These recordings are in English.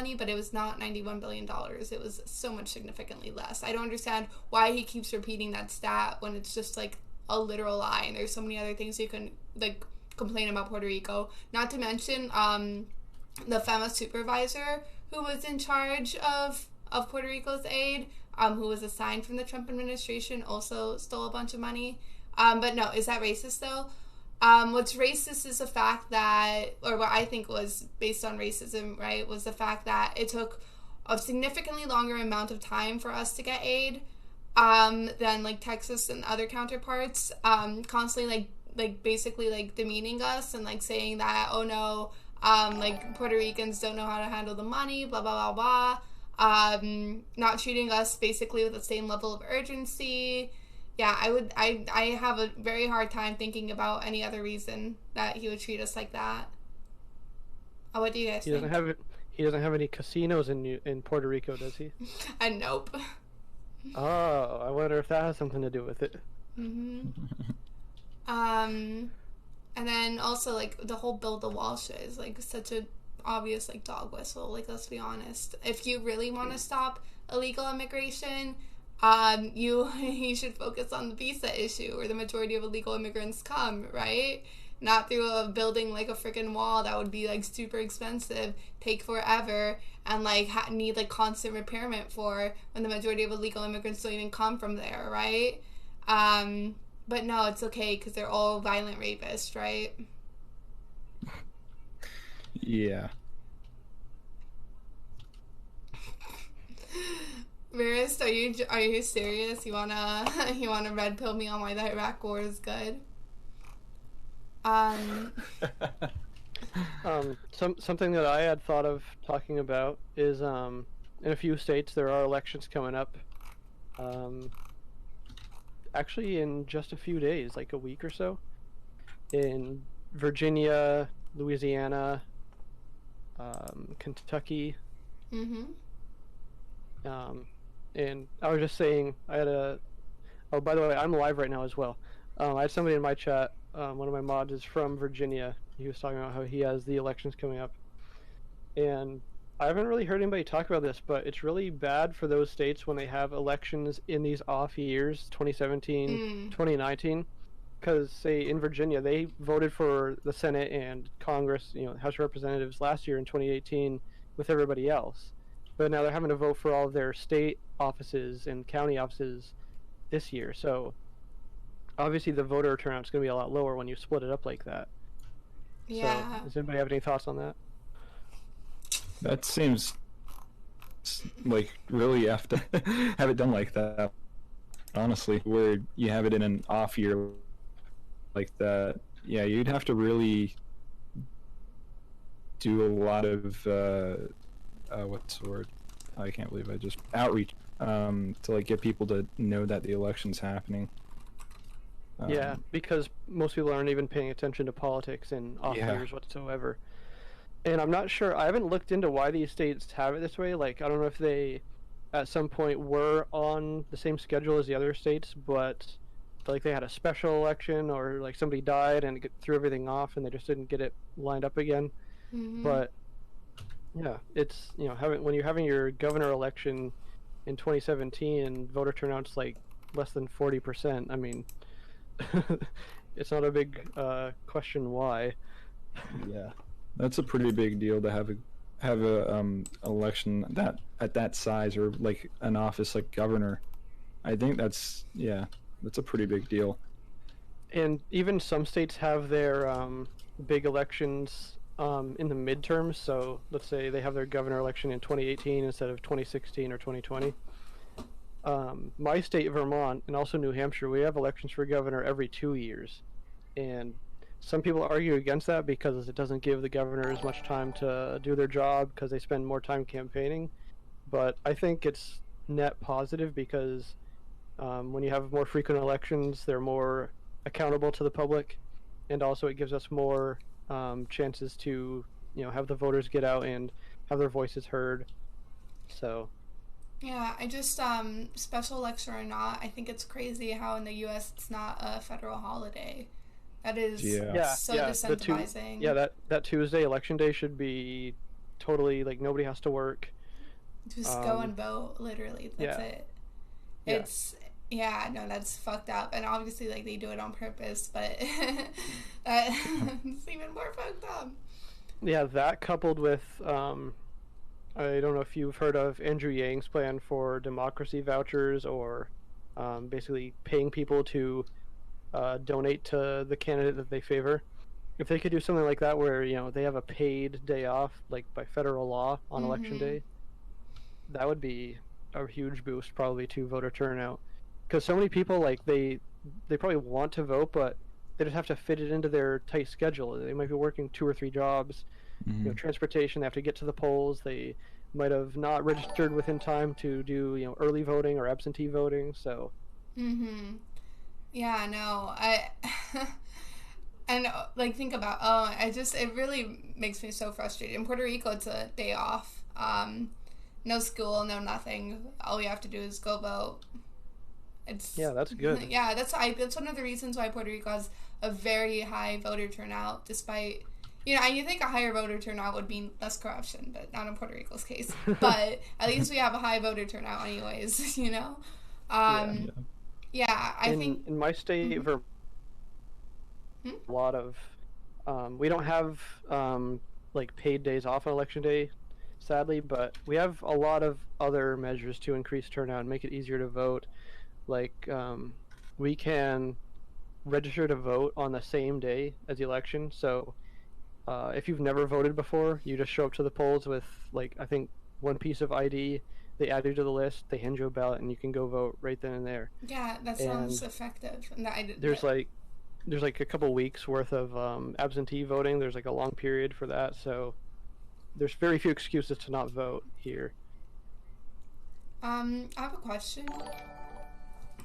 money, but it was not $91 billion. It was so much significantly less. I don't understand why he keeps repeating that stat when it's just like a literal lie, and there's so many other things you can like complain about Puerto Rico. Not to mention the FEMA supervisor who was in charge of Puerto Rico's aid, who was assigned from the Trump administration, also stole a bunch of money. But no, is that racist though? What's racist is the fact that, or what I think was based on racism, right, was the fact that it took a significantly longer amount of time for us to get aid than like Texas and other counterparts, constantly like basically like demeaning us and like saying that, oh no, like Puerto Ricans don't know how to handle the money, blah blah blah blah, not treating us basically with the same level of urgency. Yeah, I have a very hard time thinking about any other reason that he would treat us like that. What do you guys think? He doesn't have any casinos in Puerto Rico, does he? And nope. Oh, I wonder if that has something to do with it. Mm-hmm. And then also like the whole build the wall shit is like such a obvious like dog whistle. Like, let's be honest. If you really want to stop illegal immigration, you should focus on the visa issue, where the majority of illegal immigrants come, right? Not through building like a freaking wall that would be like super expensive, take forever, and like need like constant repairment for, when the majority of illegal immigrants don't even come from there, right? But no, it's okay because they're all violent rapists, right? Yeah. Marist, are you serious? You wanna red pill me on why the Iraq War is good? Something that I had thought of talking about is in a few states there are elections coming up. Actually, in just a few days, like a week or so, in Virginia, Louisiana, Kentucky. Mm-hmm. And I was just saying, I had oh, by the way, I'm live right now as well. I had somebody in my chat, one of my mods is from Virginia. He was talking about how he has the elections coming up. And I haven't really heard anybody talk about this, but it's really bad for those states when they have elections in these off years, 2017, 2019. Because, say, in Virginia, they voted for the Senate and Congress, House of Representatives last year in 2018 with everybody else. But now they're having to vote for all of their state offices and county offices this year. So, obviously, the voter turnout is going to be a lot lower when you split it up like that. Yeah. So, does anybody have any thoughts on that? That seems like really have to have it done like that. Honestly, where you have it in an off year like that, yeah, you'd have to really do a lot of what's the word? I can't believe I just outreach to like get people to know that the election's happening. Yeah, because most people aren't even paying attention to politics in off years whatsoever. And I'm not sure, I haven't looked into why these states have it this way. Like, I don't know if they, at some point, were on the same schedule as the other states, but, like, they had a special election, or, like, somebody died and it threw everything off and they just didn't get it lined up again. Mm-hmm. But, yeah, it's, when you're having your governor election in 2017 and voter turnout's, like, less than 40%, I mean, it's not a big question why. Yeah. That's a pretty big deal to have a election that at that size, or like an office like governor. I think that's a pretty big deal. And even some states have their big elections in the midterms. So let's say they have their governor election in 2018 instead of 2016 or 2020. My state, Vermont, and also New Hampshire, we have elections for governor every 2 years, and some people argue against that because it doesn't give the governor as much time to do their job because they spend more time campaigning. But I think it's net positive because when you have more frequent elections, they're more accountable to the public, and also it gives us more chances to have the voters get out and have their voices heard. So yeah, I just special election or not, I think it's crazy how in the U.S. it's not a federal holiday. That is so decentralizing. That Tuesday, election day, should be totally like nobody has to work. Just go and vote, literally. That's it. Yeah. It's yeah, no, that's fucked up. And obviously like they do it on purpose, but that's even more fucked up. Yeah, that coupled with I don't know if you've heard of Andrew Yang's plan for democracy vouchers, or basically paying people to donate to the candidate that they favor. If they could do something like that where, they have a paid day off, like by federal law on election day, that would be a huge boost probably to voter turnout. Because so many people, like, they probably want to vote, but they just have to fit it into their tight schedule. They might be working 2 or 3 jobs, transportation, they have to get to the polls, they might have not registered within time to do, early voting or absentee voting, so... Yeah, no, and like think about it really makes me so frustrated. In Puerto Rico, it's a day off. No school, no nothing. All you have to do is go vote. That's good. Yeah, that's one of the reasons why Puerto Rico has a very high voter turnout, despite and you think a higher voter turnout would mean less corruption, but not in Puerto Rico's case. But at least we have a high voter turnout anyways, I think in my state, a lot of we don't have like paid days off on election day, sadly, but we have a lot of other measures to increase turnout and make it easier to vote. Like we can register to vote on the same day as the election. So if you've never voted before, you just show up to the polls with, like, I think one piece of ID. They add you to the list, they hand you a ballot, and you can go vote right then and there. Yeah, that sounds effective. There's like a couple weeks worth of absentee voting. There's like a long period for that, so there's very few excuses to not vote here. I have a question.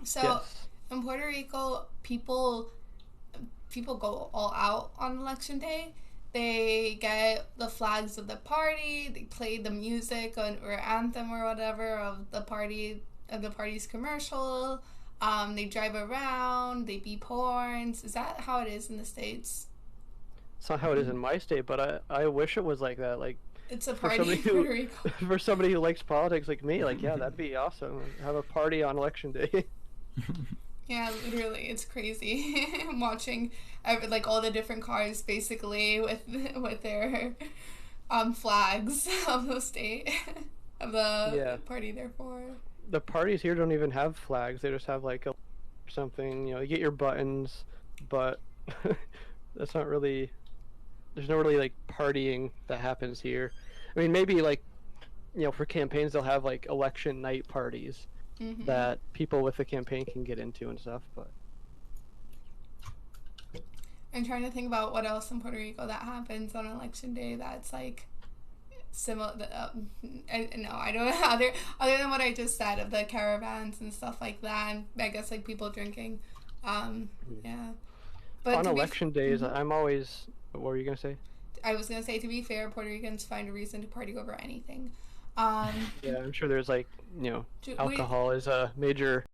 So yes. In Puerto Rico, people go all out on election day. They get the flags of the party. They play the music or anthem or whatever of the party's commercial. They drive around. They beep horns. Is that how it is in the States? It's not how it is in my state, but I wish it was like that. Like, it's a party in Puerto Rico. For somebody who likes politics like me, like, yeah, that'd be awesome. Have a party on election day. Yeah, literally, it's crazy. I'm watching like all the different cars basically with their flags of the state of the party they're for. The parties here don't even have flags. They just have like something. You get your buttons, but that's not really. There's no really like partying that happens here. I mean, maybe like for campaigns they'll have like election night parties. That people with the campaign can get into and stuff, but I'm trying to think about what else in Puerto Rico that happens on election day that's like similar. No, I don't know. Other than what I just said of the caravans and stuff like that, and I guess like people drinking. Yeah. But on election days, I'm always. What were you gonna say? I was gonna say, to be fair, Puerto Ricans find a reason to party over anything. Yeah, I'm sure there's like, alcohol is a major